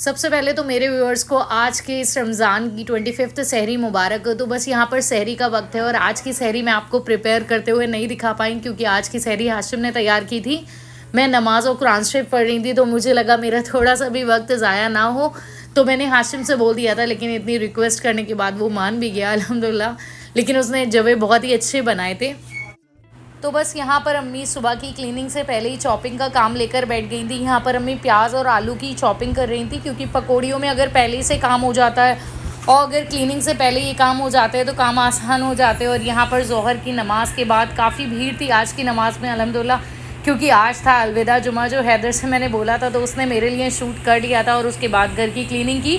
सबसे पहले तो मेरे व्यूअर्स को आज के इस रमज़ान की 25th सहरी मुबारक। तो बस यहाँ पर सहरी का वक्त है और आज की सहरी मैं आपको प्रिपेयर करते हुए नहीं दिखा पाई क्योंकि आज की सहरी हाशिम ने तैयार की थी। मैं नमाज और कुरान शरीफ पढ़ रही थी तो मुझे लगा मेरा थोड़ा सा भी वक्त ज़ाया ना हो, तो मैंने हाशिम से बोल दिया था, लेकिन इतनी रिक्वेस्ट करने के बाद वो मान भी गया अल्हम्दुलिल्लाह। लेकिन उसने जवे बहुत ही अच्छे बनाए थे। तो बस यहाँ पर अम्मी सुबह की क्लीनिंग से पहले ही चॉपिंग का काम लेकर बैठ गई थी। यहाँ पर अम्मी प्याज और आलू की चॉपिंग कर रही थी क्योंकि पकौड़ियों में अगर पहले से काम हो जाता है और अगर क्लीनिंग से पहले ये काम हो जाते हैं तो काम आसान हो जाते हैं। और यहाँ पर ज़ोहर की नमाज के बाद काफ़ी भीड़ थी आज की नमाज़ में अल्हम्दुलिल्लाह, क्योंकि आज था अलविदा जुमा जो हैदर से मैंने बोला था, तो उसने मेरे लिए शूट कर लिया था और उसके बाद घर की क्लीनिंग की।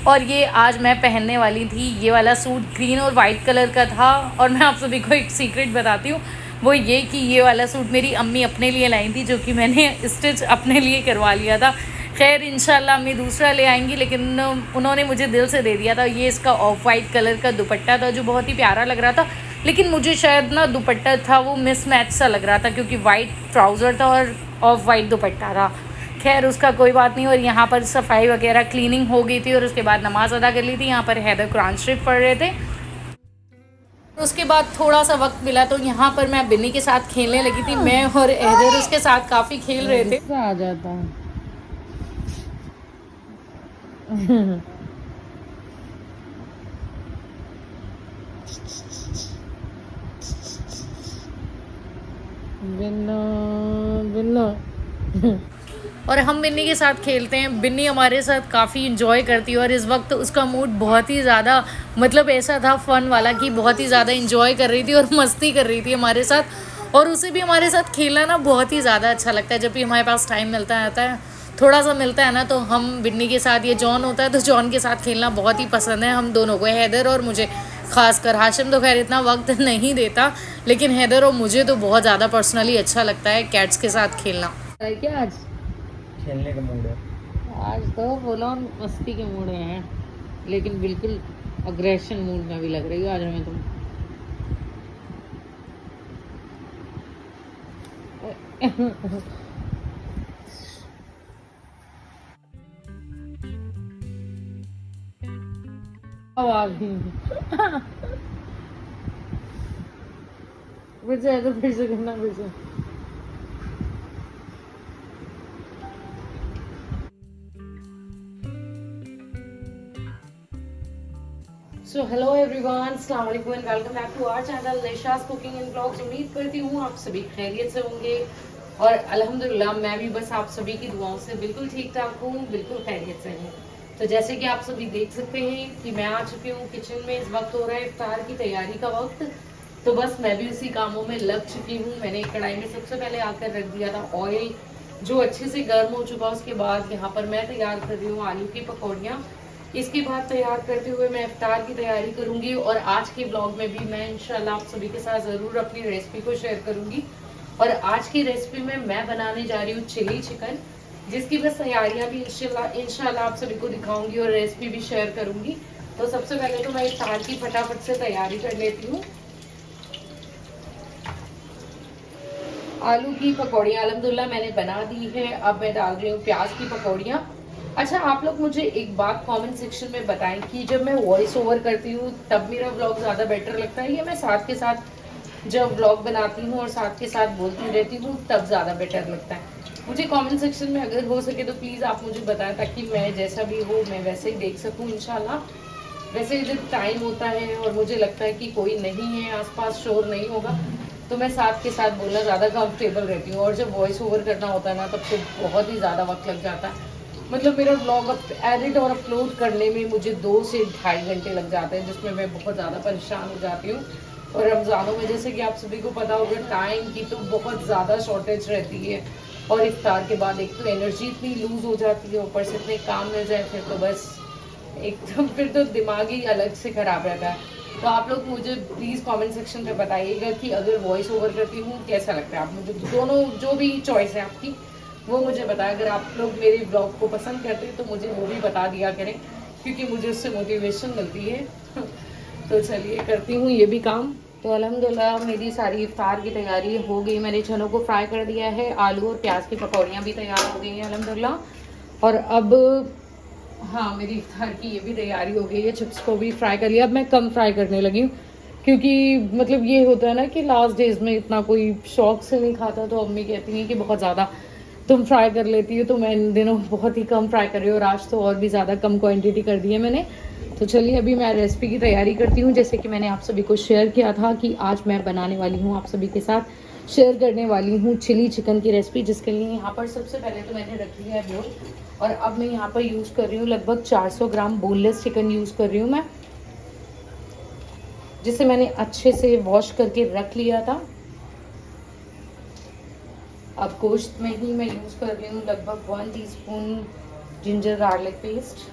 और ये आज मैं पहनने वाली थी, ये वाला सूट ग्रीन और वाइट कलर का था। और मैं आप सभी को एक सीक्रेट बताती हूँ, वो ये कि ये वाला सूट मेरी अम्मी अपने लिए लाई थी, जो कि मैंने स्टिच अपने लिए करवा लिया था। खैर इंशाल्लाह अम्मी दूसरा ले आएंगी, लेकिन उन्होंने मुझे दिल से दे दिया था। ये इसका ऑफ वाइट कलर का दुपट्टा था जो बहुत ही प्यारा लग रहा था, लेकिन मुझे शायद ना दुपट्टा था वो मिसमैच सा लग रहा था क्योंकि वाइट ट्राउज़र था और ऑफ वाइट दुपट्टा था। खैर उसका कोई बात नहीं। और यहाँ पर सफाई वगैरह क्लीनिंग हो गई थी और उसके बाद नमाज़ अदा कर ली थी। यहाँ पर हैदर कुरान शरीफ पढ़ रहे थे। उसके बाद थोड़ा सा वक्त मिला तो यहाँ पर मैं बिन्नी के साथ खेलने लगी थी। मैं और हैदर उसके साथ काफ़ी खेल रहे थे। आ जाता है। बिन्ना बिन्ना और हम बिन्नी के साथ खेलते हैं। बिन्नी हमारे साथ काफ़ी इंजॉय करती है और इस वक्त उसका मूड बहुत ही ज़्यादा, मतलब ऐसा था फ़न वाला कि बहुत ही ज़्यादा इंजॉय कर रही थी और मस्ती कर रही थी हमारे साथ। और उसे भी हमारे साथ खेलना ना बहुत ही ज़्यादा अच्छा लगता है। जब भी हमारे पास टाइम मिलता है थोड़ा सा मिलता है ना, तो हम बिन्नी के साथ, ये जॉन होता है तो जॉन के साथ खेलना बहुत ही पसंद है हम दोनों को, हैदर और मुझे खासकर। हाशिम तो खैर इतना वक्त नहीं देता, लेकिन हैदर और मुझे तो बहुत ज़्यादा पर्सनली अच्छा लगता है कैट्स के साथ खेलना। क्या आज खेलने का मूड है। आज तो फुल ऑन मस्ती के मूड में है, लेकिन बिल्कुल अग्रेशन मूड में भी लग रही हो आज हमें तुम। आवाज फिर से करना फिर से। सो हेलो एवरीवन, अस्सलाम वालेकुम and welcome back to our channel Nisha's cooking and blogs. उम्मीद करती हूँ आप सभी खैरियत से होंगे और अल्हम्दुलिल्लाह मैं भी बस आप सभी की दुआओं से बिल्कुल ठीक ठाक हूँ, बिल्कुल खैरियत से हूँ। तो जैसे कि आप सभी देख सकते हैं कि मैं आ चुकी हूँ किचन में। इस वक्त हो रहा है इफ्तार की तैयारी का वक्त, तो बस मैं भी उसी कामों में लग चुकी हूँ। मैंने एक कढ़ाई में सबसे पहले आकर रख दिया था ऑयल, जो अच्छे से गर्म हो चुका। उसके बाद यहाँ पर मैं तैयार कर रही हूँ आलू की पकौड़ियाँ। इसके बाद तैयार करते हुए मैं इफ्तार की तैयारी करूंगी और आज के ब्लॉग में भी मैं इंशाल्लाह आप सभी के साथ ज़रूर अपनी रेसिपी को शेयर करूंगी। और आज की रेसिपी में मैं बनाने जा रही हूँ चिली चिकन, जिसकी बस तैयारियां भी इंशाल्लाह आप सभी को दिखाऊंगी और रेसिपी भी शेयर करूंगी। तो सबसे पहले तो मैं इफ्तार की फटाफट से तैयारी कर लेती हूँ। आलू की पकौड़ियाँ अल्हम्दुलिल्लाह मैंने बना दी है। अब मैं डाल रही हूँ प्याज की पकौड़ियाँ। अच्छा, आप लोग मुझे एक बात कमेंट सेक्शन में बताएं कि जब मैं वॉइस ओवर करती हूँ तब मेरा व्लॉग ज़्यादा बेटर लगता है या मैं साथ के साथ जब व्लॉग बनाती हूँ और साथ के साथ बोलती रहती हूँ तब ज़्यादा बेटर लगता है? मुझे कमेंट सेक्शन में अगर हो सके तो प्लीज़ आप मुझे बताएं, ताकि मैं जैसा भी हो मैं वैसे ही देख सकूँ इंशाल्लाह। वैसे जब टाइम होता है और मुझे लगता है कि कोई नहीं है आसपास, शोर नहीं होगा, तो मैं साथ के साथ बोलना ज़्यादा कंफर्टेबल रहती हूँ। और जब वॉइस ओवर करना होता है ना तब तो बहुत ही ज़्यादा वक्त लग जाता है। मतलब मेरा ब्लॉग एडिट और अपलोड करने में मुझे 2 से ढाई घंटे लग जाते हैं, जिसमें मैं बहुत ज़्यादा परेशान हो जाती हूँ। और रमज़ानों में जैसे कि आप सभी को पता होगा टाइम की तो बहुत ज़्यादा शॉर्टेज रहती है। और इफ्तार के बाद एक तो एनर्जी इतनी लूज़ हो जाती है, ऊपर से इतने काम मिल जाए फिर तो बस एकदम फिर तो दिमाग ही अलग से ख़राब रहता है। तो आप लोग मुझे प्लीज़ कमेंट सेक्शन पे बताइएगा कि अगर वॉइस ओवर करती हूँ कैसा लगता है। आप मुझे दोनों जो भी चॉइस है आपकी वो मुझे बताएं। अगर आप लोग मेरे ब्लॉग को पसंद करते हैं तो मुझे वो भी बता दिया करें, क्योंकि मुझे उससे मोटिवेशन मिलती है। तो चलिए करती हूँ ये भी काम। तो अल्हम्दुलिल्लाह मेरी सारी इफ्तार की तैयारी हो गई। मैंने चनों को फ्राई कर दिया है, आलू और प्याज की पकौड़ियाँ भी तैयार हो गई हैं अल्हम्दुलिल्लाह। और अब हाँ, मेरी इफ्तार की ये भी तैयारी हो गई है। चिप्स को भी फ्राई कर लिया। अब मैं कम फ्राई करने लगी हूँ क्योंकि मतलब ये होता है ना कि लास्ट डेज में इतना कोई शौक से नहीं खाता, तो अम्मी कहती हैं कि बहुत ज़्यादा तुम फ्राई कर लेती हो, तो मैं इन दिनों बहुत ही कम फ्राई कर रही हूँ और आज तो और भी ज़्यादा कम क्वांटिटी कर दी है मैंने। तो चलिए अभी मैं रेसिपी की तैयारी करती हूँ। जैसे कि मैंने आप सभी को शेयर किया था कि आज मैं बनाने वाली हूँ, आप सभी के साथ शेयर करने वाली हूँ चिली चिकन की रेसिपी, जिसके लिए यहाँ पर सबसे पहले तो मैंने रख लिया है बोल, और अब मैं यहाँ पर यूज़ कर रही हूँ लगभग 400 ग्राम बोनलेस चिकन यूज़ कर रही हूँ मैं, जिसे मैंने अच्छे से वॉश करके रख लिया था। अब गोश्त में ही मैं यूज़ कर रही हूँ लगभग 1 टीस्पून जिंजर गार्लिक पेस्ट,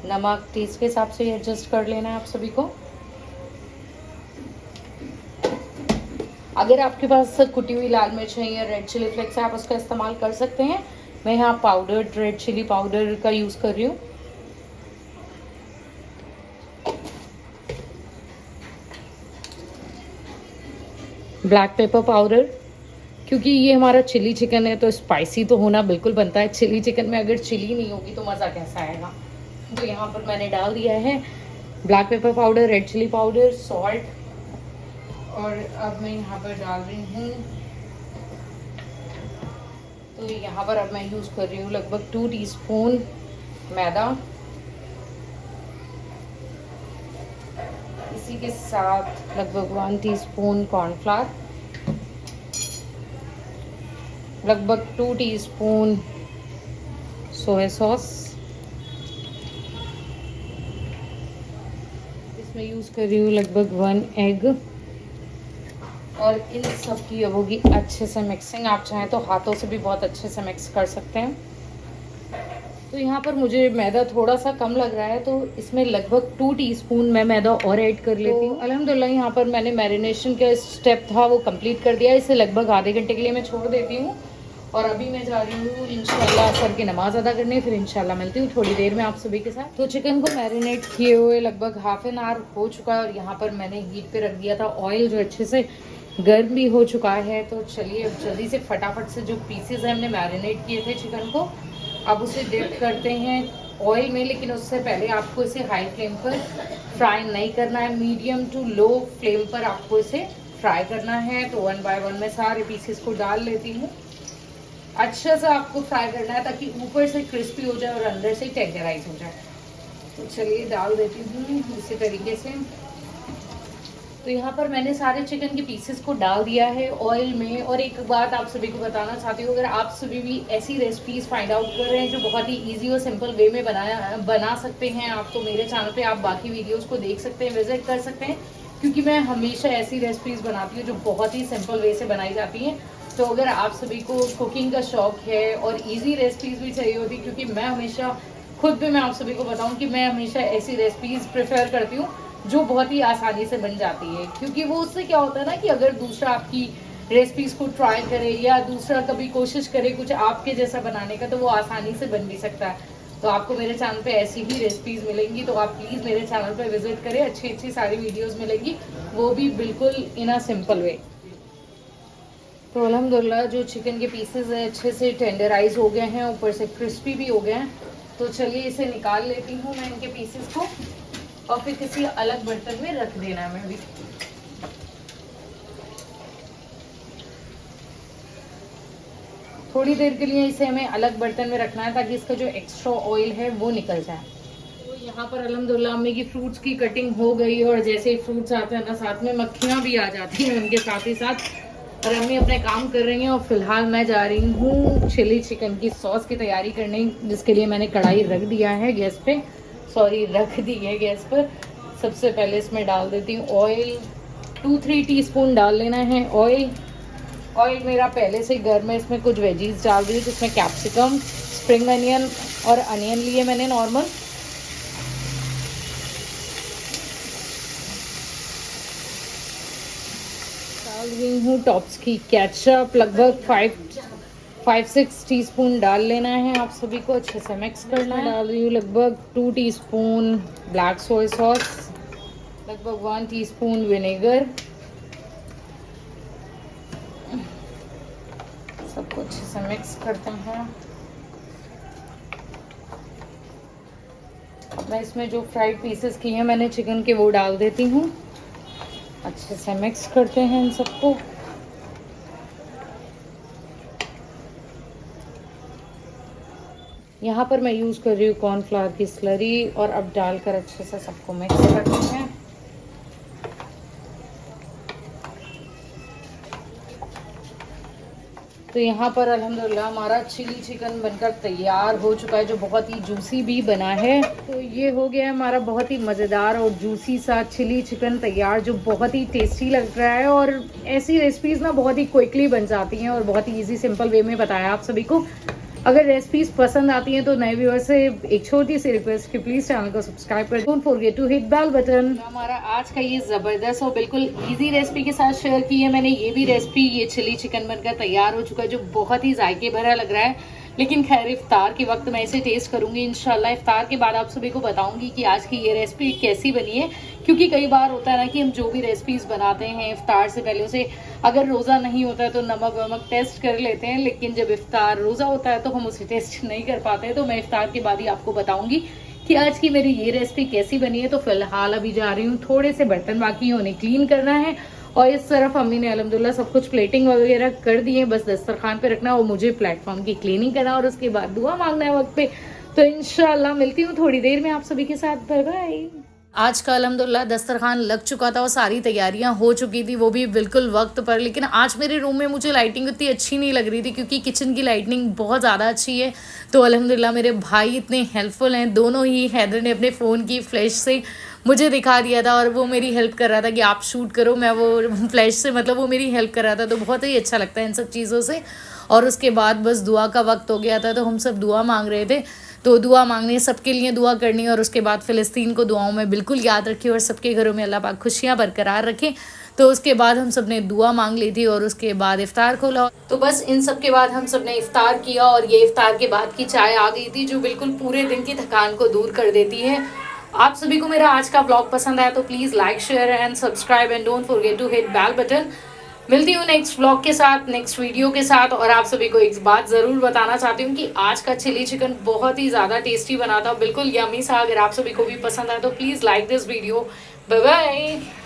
नमक टेस्ट के हिसाब से एडजस्ट कर लेना है आप सभी को। अगर आपके पास कुटी हुई लाल मिर्च है या रेड चिली फ्लेक्स है, आप उसका इस्तेमाल कर सकते हैं। मैं यहाँ पाउडर्ड रेड चिली पाउडर का यूज़ कर रही हूँ। ब्लैक पेपर पाउडर, क्योंकि ये हमारा चिली चिकन है तो स्पाइसी तो होना बिल्कुल बनता है। चिली चिकन में अगर चिली नहीं होगी तो मज़ा कैसा आएगा। तो यहाँ पर मैंने डाल दिया है black pepper powder, red chilli powder, salt, और अब मैं यहाँ पर डाल रही हूँ, तो यहाँ पर अब मैं यूज़ कर रही हूँ लगभग 2 टीस्पून मैदा। इसी के साथ लगभग 1 टीस्पून कॉर्नफ्लावर, लगभग 2 टीस्पून सोया सॉस, इसमें यूज़ कर रही हूँ लगभग 1 एग, और इन सब की अब होगी अच्छे से मिक्सिंग। आप चाहें तो हाथों से भी बहुत अच्छे से मिक्स कर सकते हैं। तो यहाँ पर मुझे मैदा थोड़ा सा कम लग रहा है, तो इसमें लगभग 2 टीस्पून मैं मैदा और ऐड कर लेती हूँ। अल्हम्दुलिल्लाह यहाँ पर मैंने मैरिनेशन का स्टेप था वो कंप्लीट कर दिया। इसे लगभग आधे घंटे के लिए मैं छोड़ देती हूँ, और अभी मैं जा रही हूँ इंशाल्लाह असर की नमाज़ अदा करने। फिर इंशाल्लाह मिलती हूँ थोड़ी देर में आप सभी के साथ। तो चिकन को मैरिनेट किए हुए लगभग हाफ एन आवर हो चुका है, और यहाँ पर मैंने हीट पे रख दिया था ऑयल, जो अच्छे से गर्म भी हो चुका है। तो चलिए अब जल्दी से फटाफट से जो पीसेज हैं हमने मैरिनेट किए थे चिकन को, अब उसे डिप करते हैं ऑयल में। लेकिन उससे पहले आपको इसे हाई फ्लेम पर फ्राई नहीं करना है, मीडियम टू लो फ्लेम पर आपको इसे फ्राई करना है। तो 1 बाय 1 मैं सारे पीसेस को डाल लेती हूँ। अच्छा सा आपको फ्राई करना है ताकि ऊपर से क्रिस्पी हो जाए और अंदर से टेंडराइज हो जाए। तो चलिए डाल देती हूँ इसी तरीके से। तो यहाँ पर मैंने सारे चिकन के पीसेस को डाल दिया है ऑयल में। और एक बात आप सभी को बताना चाहती हूँ, अगर आप सभी भी ऐसी रेसिपीज़ फाइंड आउट कर रहे हैं जो बहुत ही इजी और सिंपल वे में बना सकते हैं आप, तो मेरे चैनल पे आप बाकी वीडियोस को देख सकते हैं, विजिट कर सकते हैं, क्योंकि मैं हमेशा ऐसी रेसिपीज़ बनाती हूँ जो बहुत ही सिंपल वे से बनाई जाती हैं। तो अगर आप सभी को कुकिंग का शौक है और ईजी रेसिपीज़ भी चाहिए होती, क्योंकि मैं हमेशा खुद भी मैं आप सभी को बताऊँ कि मैं हमेशा ऐसी रेसिपीज़ प्रेफर करती हूँ जो बहुत ही आसानी से बन जाती है। क्योंकि वो उससे क्या होता है ना कि अगर दूसरा आपकी रेसिपीज़ को ट्राई करे या दूसरा कभी कोशिश करे कुछ आपके जैसा बनाने का, तो वो आसानी से बन भी सकता है। तो आपको मेरे चैनल पे ऐसी ही रेसिपीज़ मिलेंगी, तो आप प्लीज़ मेरे चैनल पे विजिट करें, अच्छी अच्छी सारी वीडियोज़ मिलेंगी, वो भी बिल्कुल इन अ सिंपल वे। तो अल्हम्दुलिल्लाह जो चिकन के पीसेस हैं अच्छे से टेंडराइज हो गए हैं, ऊपर से क्रिस्पी भी हो गए हैं। तो चलिए इसे निकाल लेती हूँ मैं इनके पीसेस को, और फिर किसी अलग बर्तन में रख देना है। मैं भी थोड़ी देर के लिए इसे हमें अलग बर्तन में रखना है ताकि इसका जो एक्स्ट्रा ऑयल है वो निकल जाए। तो यहाँ पर अल्हम्दुलिल्लाह अम्मी की फ्रूट्स की कटिंग हो गई, और जैसे ही फ्रूट्स आते हैं ना साथ में मक्खियाँ भी आ जाती हैं उनके साथ ही साथ, और अम्मी अपने काम कर रही हैं। और फिलहाल मैं जा रही हूँ चिली चिकन की सॉस की तैयारी करने, जिसके लिए मैंने कढ़ाई रख दिया है गैस पे, रख दी है गैस पर। सबसे पहले इसमें डाल देती हूँ ऑयल, 2-3 टीस्पून डाल लेना है ऑयल। ऑयल मेरा पहले से गर्म है, इसमें कुछ वेजीज डाल दी, जिसमें कैप्सिकम, स्प्रिंग अनियन और अनियन लिए मैंने नॉर्मल। डाल रही हूँ टॉप्स की केचप, लगभग 5-6 टीस्पून डाल लेना है आप सभी को, अच्छे से मिक्स करना है। डाल रही हूँ लगभग 2 टीस्पून ब्लैक सोया सॉस, लगभग 1 टीस्पून विनेगर, मिक्स करते हैं। अब मैं इसमें जो फ्राइड पीसेस किए हैं मैंने चिकन के वो डाल देती हूँ। अच्छे से मिक्स करते हैं इन सबको। यहाँ पर मैं यूज़ कर रही हूँ कॉर्नफ्लावर की स्लरी और अब डालकर अच्छे से सबको मिक्स करते हैं। तो यहाँ पर अल्हम्दुलिल्लाह हमारा चिली चिकन बनकर तैयार हो चुका है, जो बहुत ही जूसी भी बना है। तो ये हो गया है हमारा बहुत ही मज़ेदार और जूसी सा चिली चिकन तैयार, जो बहुत ही टेस्टी लग रहा है। और ऐसी रेसिपीज़ ना बहुत ही क्विकली बन जाती हैं और बहुत ही इजी सिंपल वे में बताया आप सभी को। अगर रेसिपीज पसंद आती हैं तो नए व्यूअर से एक छोटी सी रिक्वेस्ट कि प्लीज चैनल को सब्सक्राइब कर, don't forget to hit bell button. हमारा आज का ये जबरदस्त और बिल्कुल इजी रेसिपी के साथ शेयर की है मैंने ये भी रेसिपी। ये चिली चिकन बनकर तैयार हो चुका है, जो बहुत ही जायके भरा लग रहा है। लेकिन खैर इफ्तार के वक्त मैं इसे टेस्ट करूंगी इंशाल्लाह। इफ्तार के बाद आप सभी को बताऊंगी कि आज की ये रेसिपी कैसी बनी है, क्योंकि कई बार होता है ना कि हम जो भी रेसिपीज बनाते हैं इफ्तार से पहले उसे अगर रोज़ा नहीं होता है तो नमक वमक टेस्ट कर लेते हैं, लेकिन जब इफ्तार रोज़ा होता है तो हम उसे टेस्ट नहीं कर पाते हैं। तो मैं इफ्तार के बाद ही आपको बताऊंगी कि आज की मेरी ये रेसिपी कैसी बनी है। तो फिलहाल अभी जा रही हूँ, थोड़े से बर्तन बाकी हैं उन्हें क्लीन करना है। और इस तरफ अम्मी ने अल्हम्दुलिल्लाह सब कुछ प्लेटिंग वगैरह कर दी है, बस दस्तरखान पे रखना और मुझे प्लेटफॉर्म की क्लीनिंग करना और उसके बाद दुआ मांगना है वक्त पे। तो इंशाल्लाह मिलती हूँ थोड़ी देर में आप सभी के साथ। Bye bye. आज का अल्हम्दुलिल्लाह दस्तरखान लग चुका था और सारी तैयारियां हो चुकी थी, वो भी बिल्कुल वक्त पर। लेकिन आज मेरे रूम में मुझे लाइटिंग इतनी अच्छी नहीं लग रही थी, क्योंकि किचन की लाइटिंग बहुत ज़्यादा अच्छी है। तो अल्हम्दुलिल्लाह मेरे भाई इतने हेल्पफुल हैं, दोनों ही। हैदर ने अपने फ़ोन की फ्लैश से मुझे दिखा दिया था और वो मेरी हेल्प कर रहा था कि आप शूट करो, मैं वो फ्लैश से मतलब वो मेरी हेल्प कर रहा था। तो बहुत ही अच्छा लगता है इन सब चीज़ों से। और उसके बाद बस दुआ का वक्त हो गया था, तो हम सब दुआ मांग रहे थे। तो दुआ मांगनी है, सबके लिए दुआ करनी है। और उसके बाद फ़िलिस्तीन को दुआओं में बिल्कुल याद रखें और सबके घरों में अल्लाह पाक खुशियाँ बरकरार रखें। तो उसके बाद हम सब ने दुआ मांग ली थी और उसके बाद इफ्तार खोला। तो बस इन सब के बाद हम सब ने इफ्तार किया और ये इफ्तार के बाद की चाय आ गई थी, जो बिल्कुल पूरे दिन की थकान को दूर कर देती है। आप सभी को मेरा आज का व्लॉग पसंद आया तो please like share and subscribe and don't forget to hit bell button. मिलती हूँ नेक्स्ट व्लॉग के साथ, नेक्स्ट वीडियो के साथ। और आप सभी को एक बात ज़रूर बताना चाहती हूँ कि आज का चिली चिकन बहुत ही ज़्यादा टेस्टी बना था, बिल्कुल यमी सा। अगर आप सभी को भी पसंद आया तो please like this video. Bye bye.